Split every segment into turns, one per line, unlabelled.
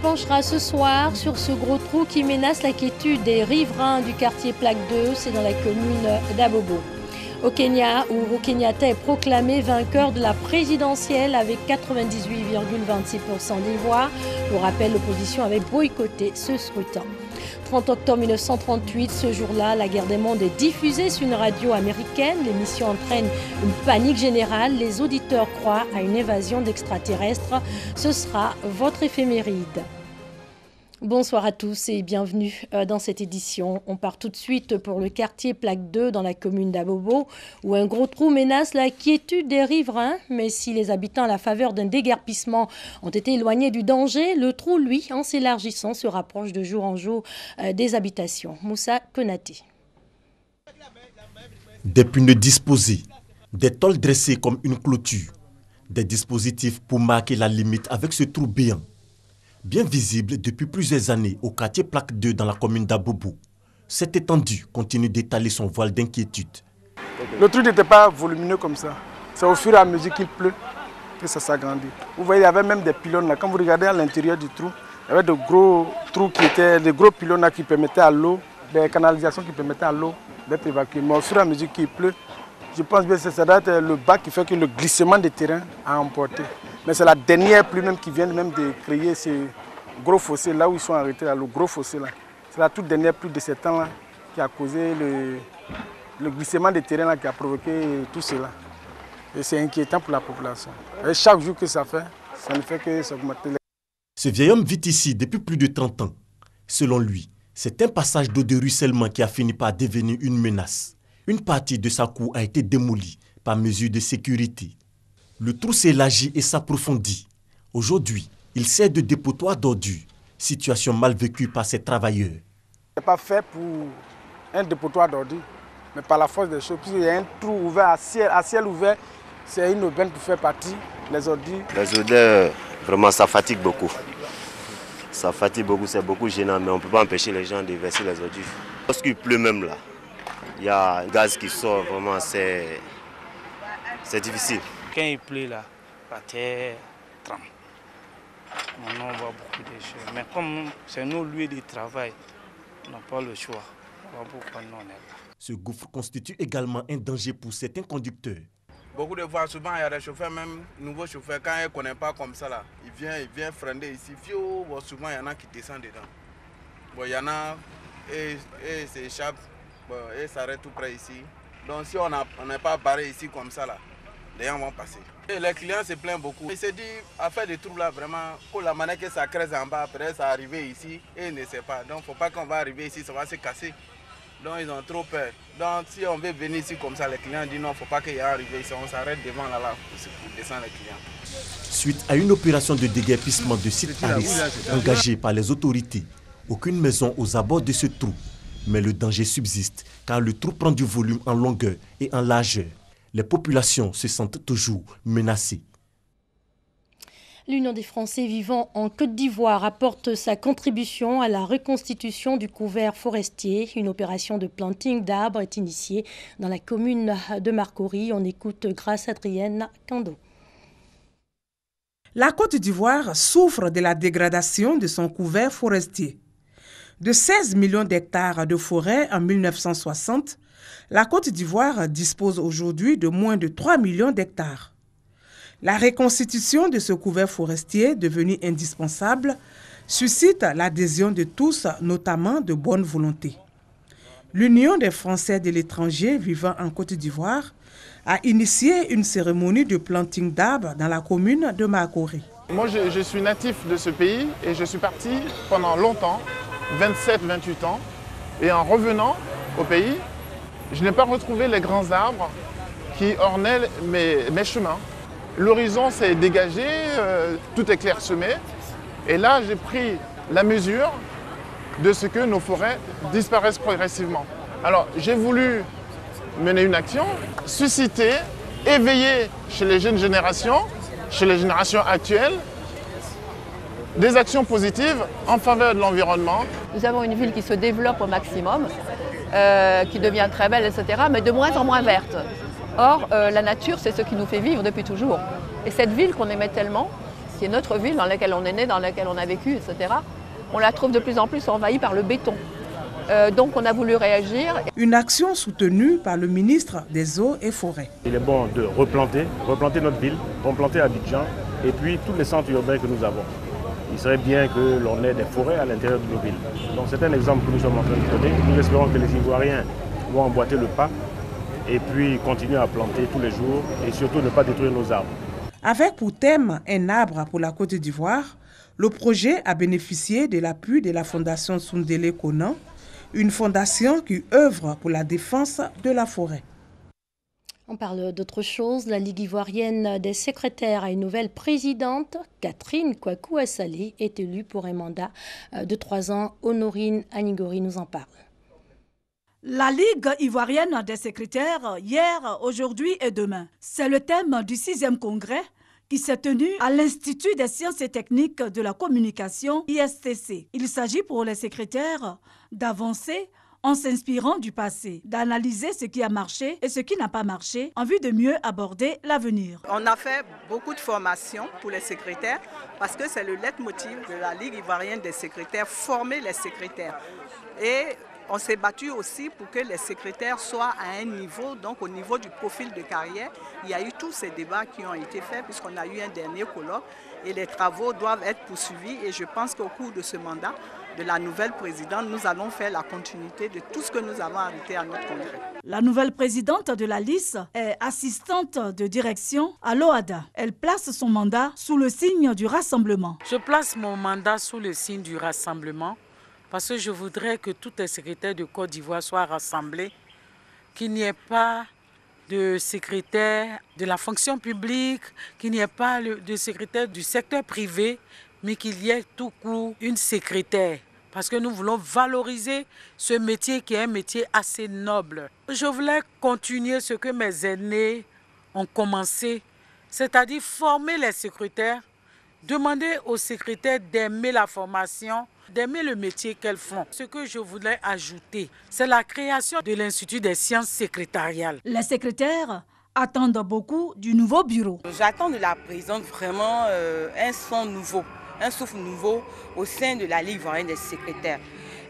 penchera ce soir sur ce gros trou qui menace la quiétude des riverains du quartier Plaque 2, c'est dans la commune d'Abobo. Au Kenya, Uhuru Kenyatta est proclamé vainqueur de la présidentielle avec 98,26% des voix. Pour rappel, l'opposition avait boycotté ce scrutin. 30 octobre 1938, ce jour-là, la guerre des mondes est diffusée sur une radio américaine. L'émission entraîne une panique générale. Les auditeurs croient à une évasion d'extraterrestres. Ce sera votre éphéméride. Bonsoir à tous et bienvenue dans cette édition. On part tout de suite pour le quartier Plaque 2 dans la commune d'Abobo où un gros trou menace la quiétude des riverains. Mais si les habitants à la faveur d'un déguerpissement ont été éloignés du danger, le trou, lui, en s'élargissant, se rapproche de jour en jour des habitations. Moussa Konaté.
Des pneus disposés, des tôles dressées comme une clôture, des dispositifs pour marquer la limite avec ce trou béant. Bien visible depuis plusieurs années au quartier Plaque 2 dans la commune d'Abobo, cette étendue continue d'étaler son voile d'inquiétude.
Le trou n'était pas volumineux comme ça. C'est au fur et à mesure qu'il pleut que ça s'agrandit. Vous voyez, il y avait même des pylônes là. Quand vous regardez à l'intérieur du trou, il y avait de gros trous qui étaient des gros pylônes là qui permettaient à l'eau, des canalisations qui permettaient à l'eau d'être évacuée. Mais au fur et à mesure qu'il pleut, je pense que ça doit être le bas qui fait que le glissement des terrains a emporté. Mais c'est la dernière pluie même qui vient même de créer ces gros fossés là où ils sont arrêtés, là, le gros fossé là. C'est la toute dernière pluie de ce temps-là qui a causé le glissement des terrains là, qui a provoqué tout cela. Et c'est inquiétant pour la population. Et chaque jour que ça fait, ça ne fait que s'augmenter.
Ce vieil homme vit ici depuis plus de 30 ans. Selon lui, c'est un passage d'eau de ruissellement qui a fini par devenir une menace. Une partie de sa cour a été démolie par mesure de sécurité. Le trou s'élargit et s'approfondit. Aujourd'hui, il sert de dépotoir d'ordures, situation mal vécue par ses travailleurs.
Ce n'est pas fait pour un dépotoir d'ordures, mais par la force des choses. Puisqu'il y a un trou ouvert, à ciel ouvert, c'est une aubaine pour faire partie les ordures.
Les odeurs, vraiment, ça fatigue beaucoup. Ça fatigue beaucoup, c'est beaucoup gênant, mais on ne peut pas empêcher les gens de verser les ordures. Lorsqu'il pleut même là, il y a un gaz qui sort, vraiment, c'est difficile.
Quand il pleut là, la terre trempe. Maintenant, on voit beaucoup de choses. Mais comme c'est nos lieux de travail, on n'a pas le choix. Voilà pourquoi nous on est là.
Ce gouffre constitue également un danger pour certains conducteurs.
Beaucoup de fois, souvent, il y a des chauffeurs, même nouveaux chauffeurs, quand ils ne connaissent pas comme ça, là, ils viennent freiner ici. Bon, souvent, il y en a qui descendent dedans. Bon, il y en a, et s'échappent, bon, et s'arrêtent tout près ici. Donc, si on n'est pas barré ici comme ça, là, les gens vont passer. Et les clients se plaignent beaucoup. Ils se disent, à faire des troubles là, vraiment, pour la manière que ça creuse en bas, après ça arrive ici, et ils ne savent pas. Donc, il ne faut pas qu'on va arriver ici, ça va se casser. Donc, ils ont trop peur. Donc, si on veut venir ici comme ça, les clients disent non, il ne faut pas qu'il y ait arrivé ici. On s'arrête devant là, pour descendre les clients.
Suite à une opération de déguerpissement de site à risque engagée par les autorités, aucune maison aux abords de ce trou. Mais le danger subsiste, car le trou prend du volume en longueur et en largeur. Les populations se sentent toujours menacées.
L'Union des Français vivant en Côte d'Ivoire apporte sa contribution à la reconstitution du couvert forestier. Une opération de planting d'arbres est initiée dans la commune de Marcory. On écoute Grâce Adrienne Kando.
La Côte d'Ivoire souffre de la dégradation de son couvert forestier. De 16 millions d'hectares de forêt en 1960, la Côte d'Ivoire dispose aujourd'hui de moins de 3 millions d'hectares. La reconstitution de ce couvert forestier, devenu indispensable, suscite l'adhésion de tous, notamment de bonne volonté. L'Union des Français de l'étranger vivant en Côte d'Ivoire a initié une cérémonie de planting d'arbres dans la commune de Marcory.
Moi, je suis natif de ce pays et je suis parti pendant longtemps, 27-28 ans. Et en revenant au pays, je n'ai pas retrouvé les grands arbres qui ornaient mes chemins. L'horizon s'est dégagé, tout est clairsemé. Et là, j'ai pris la mesure de ce que nos forêts disparaissent progressivement. Alors, j'ai voulu mener une action, susciter, éveiller chez les jeunes générations, chez les générations actuelles, des actions positives en faveur de l'environnement.
Nous avons une ville qui se développe au maximum, qui devient très belle, etc., mais de moins en moins verte. Or, la nature, c'est ce qui nous fait vivre depuis toujours. Et cette ville qu'on aimait tellement, qui est notre ville dans laquelle on est né, dans laquelle on a vécu, etc., on la trouve de plus en plus envahie par le béton. Donc on a voulu réagir.
Une action soutenue par le ministre des Eaux et Forêts.
Il est bon de replanter notre ville, replanter Abidjan et puis tous les centres urbains que nous avons. Il serait bien que l'on ait des forêts à l'intérieur de nos villes. Donc c'est un exemple que nous sommes en train de donner. Nous espérons que les Ivoiriens vont emboîter le pas et puis continuer à planter tous les jours et surtout ne pas détruire nos arbres.
Avec pour thème un arbre pour la Côte d'Ivoire, le projet a bénéficié de l'appui de la Fondation Soundele Conan, une fondation qui œuvre pour la défense de la forêt.
On parle d'autre chose. La Ligue ivoirienne des secrétaires a une nouvelle présidente. Catherine Kwaku Assalé est élue pour un mandat de 3 ans. Honorine Anigori nous en parle.
La Ligue ivoirienne des secrétaires, hier, aujourd'hui et demain. C'est le thème du 6e congrès qui s'est tenu à l'Institut des sciences et techniques de la communication, ISTC. Il s'agit pour les secrétaires d'avancer en s'inspirant du passé, d'analyser ce qui a marché et ce qui n'a pas marché en vue de mieux aborder l'avenir.
On a fait beaucoup de formations pour les secrétaires parce que c'est le leitmotiv de la Ligue ivoirienne des secrétaires, former les secrétaires. Et on s'est battu aussi pour que les secrétaires soient à un niveau, donc au niveau du profil de carrière. Il y a eu tous ces débats qui ont été faits puisqu'on a eu un dernier colloque et les travaux doivent être poursuivis. Et je pense qu'au cours de ce mandat de la nouvelle présidente, nous allons faire la continuité de tout ce que nous avons arrêté à notre congrès.
La nouvelle présidente de la LIS est assistante de direction à l'OADA. Elle place son mandat sous le signe du rassemblement.
Je place mon mandat sous le signe du rassemblement. Parce que je voudrais que tous les secrétaires de Côte d'Ivoire soient rassemblés, qu'il n'y ait pas de secrétaire de la fonction publique, qu'il n'y ait pas de secrétaire du secteur privé, mais qu'il y ait tout court une secrétaire. Parce que nous voulons valoriser ce métier qui est un métier assez noble. Je voulais continuer ce que mes aînés ont commencé, c'est-à-dire former les secrétaires, demander aux secrétaires d'aimer la formation, d'aimer le métier qu'elles font. Ce que je voulais ajouter, c'est la création de l'Institut des sciences secrétariales.
Les secrétaires attendent beaucoup du nouveau bureau.
J'attends de la présidente vraiment un son nouveau, un souffle nouveau au sein de la Ligue ivoirienne des secrétaires.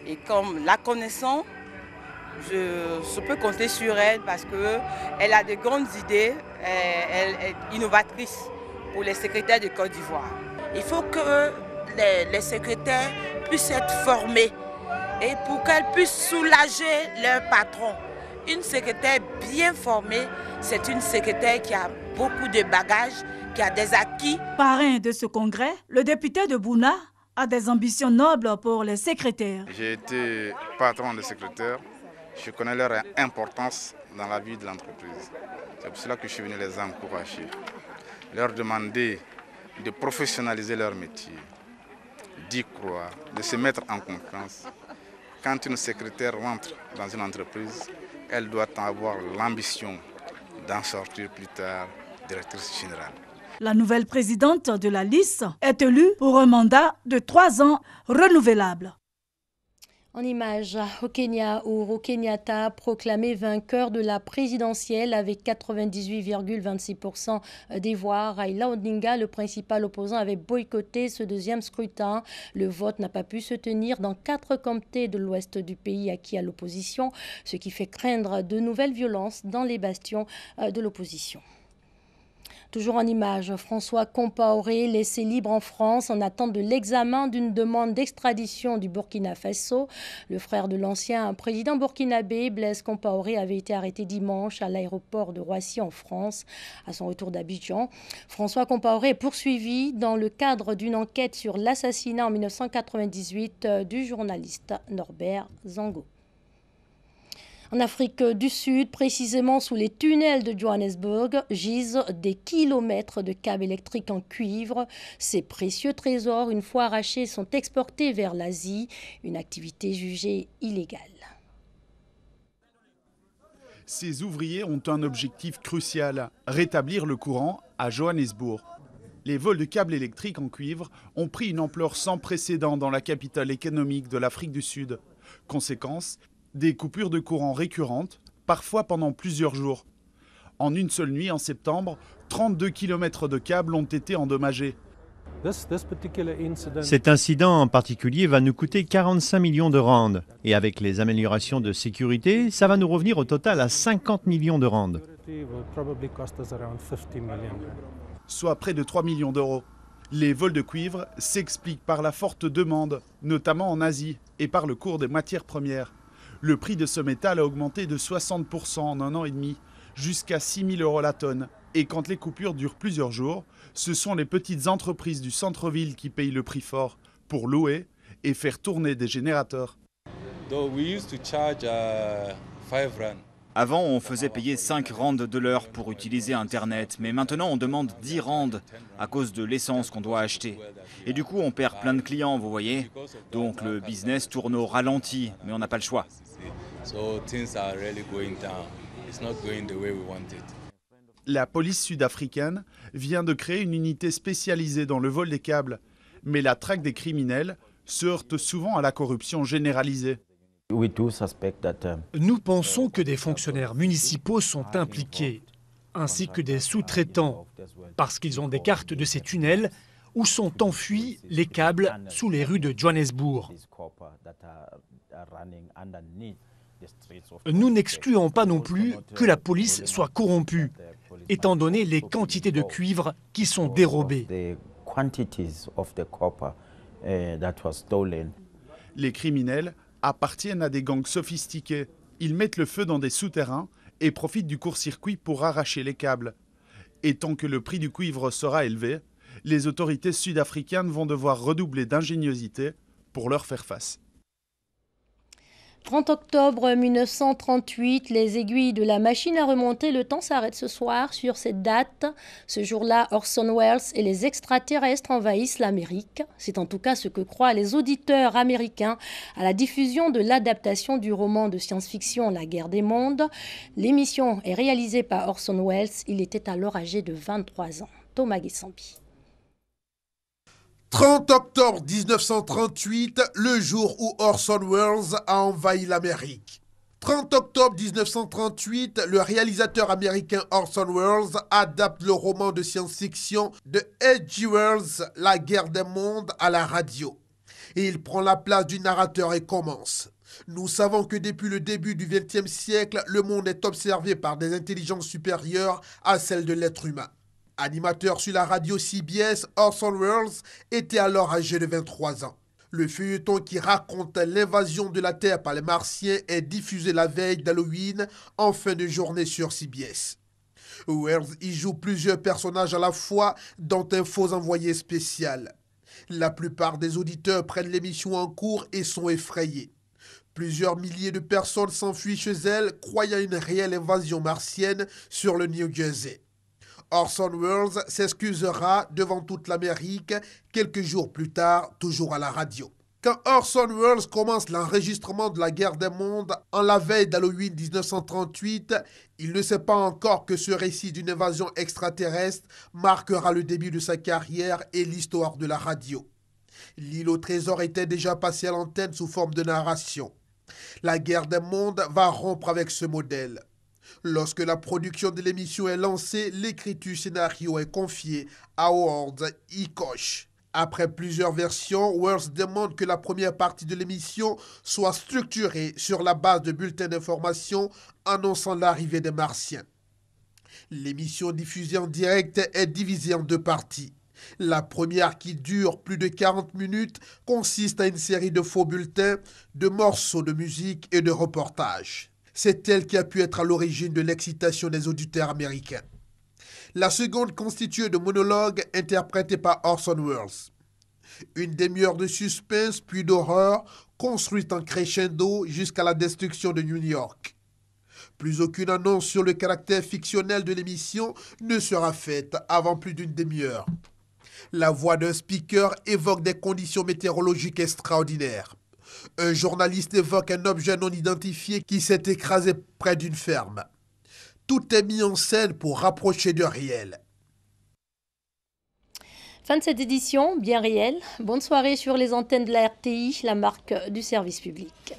Et comme la connaissant, je peux compter sur elle parce qu'elle a de grandes idées, elle est innovatrice pour les secrétaires de Côte d'Ivoire.
Il faut que les secrétaires puissent être formés et pour qu'elles puissent soulager leur patron. Une secrétaire bien formée, c'est une secrétaire qui a beaucoup de bagages, qui a des acquis.
Parrain de ce congrès, le député de Bouna a des ambitions nobles pour les secrétaires.
J'ai été patron de secrétaires, je connais leur importance dans la vie de l'entreprise. C'est pour cela que je suis venu les encourager, leur demander de professionnaliser leur métier, d'y croire, de se mettre en confiance. Quand une secrétaire rentre dans une entreprise, elle doit avoir l'ambition d'en sortir plus tard directrice générale.
La nouvelle présidente de la LIS est élue pour un mandat de 3 ans renouvelable.
En image, au Kenya, Uhuru Kenyatta proclamé vainqueur de la présidentielle avec 98,26% des voix. Raila Odinga, le principal opposant, avait boycotté ce deuxième scrutin. Le vote n'a pas pu se tenir dans 4 comtés de l'ouest du pays acquis à l'opposition, ce qui fait craindre de nouvelles violences dans les bastions de l'opposition. Toujours en image, François Compaoré, laissé libre en France en attente de l'examen d'une demande d'extradition du Burkina Faso. Le frère de l'ancien président burkinabé, Blaise Compaoré, avait été arrêté dimanche à l'aéroport de Roissy en France. À son retour d'Abidjan, François Compaoré est poursuivi dans le cadre d'une enquête sur l'assassinat en 1998 du journaliste Norbert Zango. En Afrique du Sud, précisément sous les tunnels de Johannesburg, gisent des kilomètres de câbles électriques en cuivre. Ces précieux trésors, une fois arrachés, sont exportés vers l'Asie, une activité jugée illégale.
Ces ouvriers ont un objectif crucial, rétablir le courant à Johannesburg. Les vols de câbles électriques en cuivre ont pris une ampleur sans précédent dans la capitale économique de l'Afrique du Sud. Conséquence, des coupures de courant récurrentes, parfois pendant plusieurs jours. En une seule nuit, en septembre, 32 km de câbles ont été endommagés.
Cet incident en particulier va nous coûter 45 millions de rands. Et avec les améliorations de sécurité, ça va nous revenir au total à 50 millions de rands.
Soit près de 3 millions d'euros. Les vols de cuivre s'expliquent par la forte demande, notamment en Asie, et par le cours des matières premières. Le prix de ce métal a augmenté de 60% en un an et demi, jusqu'à 6 000 euros la tonne. Et quand les coupures durent plusieurs jours, ce sont les petites entreprises du centre-ville qui payent le prix fort pour louer et faire tourner des générateurs.
Avant, on faisait payer 5 rands de l'heure pour utiliser Internet, mais maintenant on demande 10 rands à cause de l'essence qu'on doit acheter. Et du coup, on perd plein de clients, vous voyez. Donc le business tourne au ralenti, mais on n'a pas le choix.
La police sud-africaine vient de créer une unité spécialisée dans le vol des câbles, mais la traque des criminels se heurte souvent à la corruption généralisée.
Nous pensons que des fonctionnaires municipaux sont impliqués, ainsi que des sous-traitants, parce qu'ils ont des cartes de ces tunnels où sont enfuis les câbles sous les rues de Johannesburg. Nous n'excluons pas non plus que la police soit corrompue, étant donné les quantités de cuivre qui sont dérobées.
Les criminels appartiennent à des gangs sophistiqués. Ils mettent le feu dans des souterrains et profitent du court-circuit pour arracher les câbles. Et tant que le prix du cuivre sera élevé, les autorités sud-africaines vont devoir redoubler d'ingéniosité pour leur faire face.
30 octobre 1938, les aiguilles de la machine à remonter le temps s'arrêtent ce soir sur cette date. Ce jour-là, Orson Welles et les extraterrestres envahissent l'Amérique. C'est en tout cas ce que croient les auditeurs américains à la diffusion de l'adaptation du roman de science-fiction La guerre des mondes. L'émission est réalisée par Orson Welles. Il était alors âgé de 23 ans. Thomas Guessambi.
30 octobre 1938, le jour où Orson Welles a envahi l'Amérique. 30 octobre 1938, le réalisateur américain Orson Welles adapte le roman de science-fiction de H.G. Wells, La guerre des mondes, à la radio. Et il prend la place du narrateur et commence. Nous savons que depuis le début du XXe siècle, le monde est observé par des intelligences supérieures à celles de l'être humain. Animateur sur la radio CBS, Orson Welles était alors âgé de 23 ans. Le feuilleton qui raconte l'invasion de la Terre par les Martiens est diffusé la veille d'Halloween en fin de journée sur CBS. Welles y joue plusieurs personnages à la fois, dont un faux envoyé spécial. La plupart des auditeurs prennent l'émission en cours et sont effrayés. Plusieurs milliers de personnes s'enfuient chez elles, croyant à une réelle invasion martienne sur le New Jersey. Orson Welles s'excusera devant toute l'Amérique quelques jours plus tard, toujours à la radio. Quand Orson Welles commence l'enregistrement de La guerre des mondes en la veille d'Halloween 1938, il ne sait pas encore que ce récit d'une invasion extraterrestre marquera le début de sa carrière et l'histoire de la radio. L'île au trésor était déjà passée à l'antenne sous forme de narration. La guerre des mondes va rompre avec ce modèle. Lorsque la production de l'émission est lancée, l'écriture scénario est confiée à Howard E. Koch. Après plusieurs versions, Welles demande que la première partie de l'émission soit structurée sur la base de bulletins d'information annonçant l'arrivée des Martiens. L'émission diffusée en direct est divisée en deux parties. La première, qui dure plus de 40 minutes, consiste à une série de faux bulletins, de morceaux de musique et de reportages. C'est elle qui a pu être à l'origine de l'excitation des auditeurs américains. La seconde constituée de monologues interprétés par Orson Welles. Une demi-heure de suspense puis d'horreur construite en crescendo jusqu'à la destruction de New York. Plus aucune annonce sur le caractère fictionnel de l'émission ne sera faite avant plus d'une demi-heure. La voix d'un speaker évoque des conditions météorologiques extraordinaires. Un journaliste évoque un objet non identifié qui s'est écrasé près d'une ferme. Tout est mis en scène pour rapprocher du réel.
Fin de cette édition, bien réelle. Bonne soirée sur les antennes de la RTI, la marque du service public.